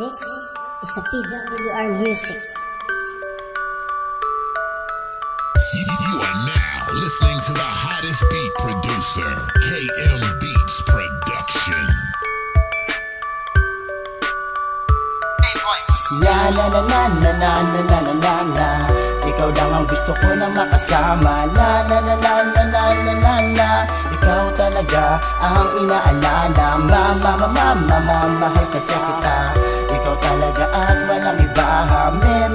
This is a PWR music. You are now listening to the hottest beat producer, KM Beats Production. Na na na na na na na na na na na. Ikaw lang ang gusto ko na makasama. Na na na na na na na na na. Ikaw talaga ang inaalala. Mahal kasi kita. Ikaw talaga at walang iba. Mary.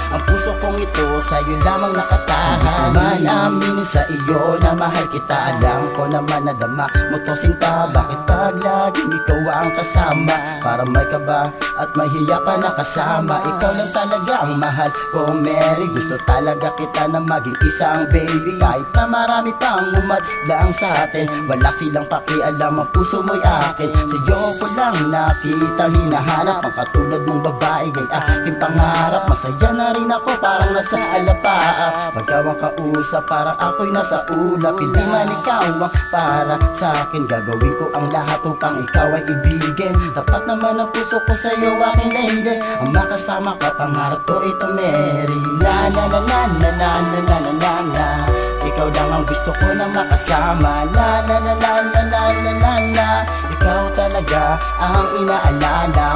Ang puso kong ito sa'yo lamang nakatahan. Hindi ko man aminin sa iyo na mahal kita. Alam ko naman na dama mo to sinta. Bakit pag laging ikaw ang kasama? Para may kaba at mahiya pa na kasama. Ikaw lang talaga ang mahal ko, Mary. Gusto talaga kita na maging isang baby. Kahit na marami pang umadlang sa atin, wala silang pakialam, ang puso mo'y akin. Sa'yo ko lang nakita, hinahanap ang katulad mong babae, gay aking pangarap. Masaya na rin ako, parang nasa alapaa. Pagkaw ang kausap, parang ako'y nasa ulap. Hindi man ikaw ang para sa akin, gagawin ko ang lahat upang ikaw ay ibigin. Tapat naman ang puso ko sa'yo, aking lady. Ang makasama ka, pangarap ko ito, Mary. Na na na na na na na na na na na. Ikaw lang ang gusto ko na makasama. Na na na na na na na na na. Ikaw talaga ang inaalala.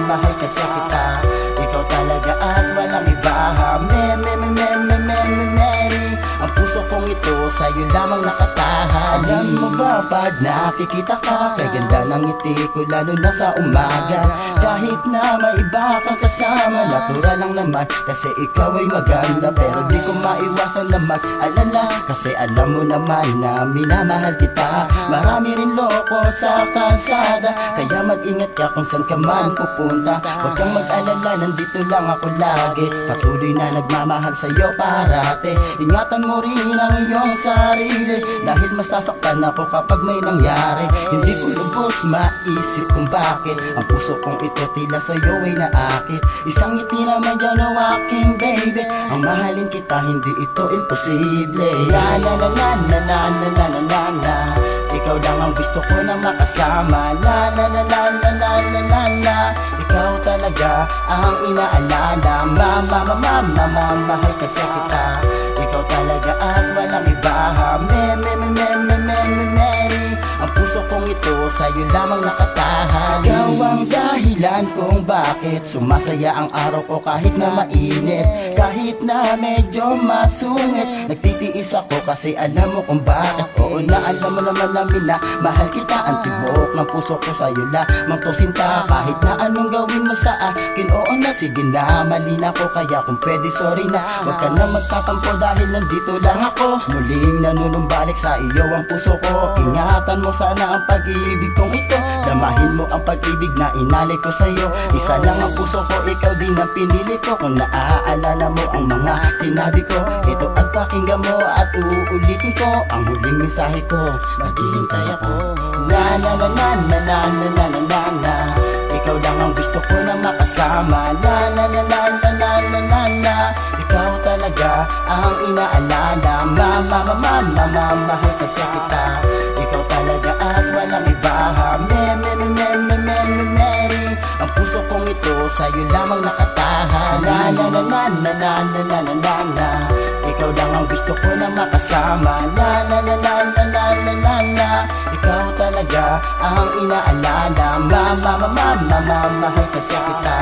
Mahal kasi kita. Ikaw talaga at walang iba. Mary. Ang puso kong ito sa'yo lamang nakatahan. Alam mo ba pag nakikita ka, kay ganda ng ngiti ko lalo na sa umaga. Kahit na may iba kang kasama, natural lang naman kasi ikaw ay maganda. Pero di ko maiwasan na mag-alala, kasi alam mo naman na minamahal kita. Marami rin loko sa kalsada, kaya mag-ingat ka kung saan ka man pupunta. Huwag kang mag-alala, nandito lang ako lagi. Patuloy na nagmamahal sa'yo parate. Ingatan mo rin ang iyong sarili, dahil masasaktan ako kapag may nangyari. Hindi ko lubos maisip kung bakit ang puso kong ito tila sa'yo ay naakit. Isang ngiti naman dyan o aking baby, ang mahalin kita hindi ito imposible. Na na na na na na na na na na na. Ikaw lang ang gusto ko na makasama. Na na na na na na na na na. Ikaw talaga ang inaalala. Mahal kasi kita. Ikaw talaga at walang iba. Mary. Ang puso kong ito sa'yo lamang nakatahan. Ikaw ang dahilan kung bakit sumasaya ang araw ko kahit na mainit, kahit na medyo masungit. Nagtitiis ako kasi alam mo kung bakit. Oo na alam mo naman namin na mahal kita. Ang tibok ng puso ko sa'yo lamang to sinta. Kahit na anong gawin mo sa akin, oo na sige na, mali na ko. Kaya kung pwede sorry na, wag ka na magtatampo dahil nandito lang ako. Muling nanunumbalik sa iyo ang puso ko. Ingatan mo sana ang pag-ibig kong ito. Damahin mo ang pag-ibig na inalay ko sa'yo. Isa lang ang puso ko, ikaw din ang pinili ko. Kung naaalala mo ang mga sinabi ko, ito at pakinggan mo at uulitin ko ang huling mensahe ko. Maghihintay ako. Na na na na na na na na na na na. Ikaw lang ang gusto ko na makasama. Na na na na na na na na na. Ikaw talaga ang inaalala. Mahal kasi kita. Ikaw talaga at walang iba. Mary. Ang puso kong ito sa'yo lamang nakatahan. Na na na na na na na na na na na. Ikaw lang ang gusto ko na makasama. Na na na na na na na na na. Ikaw talaga ang inaalala. Mahal kasi kita.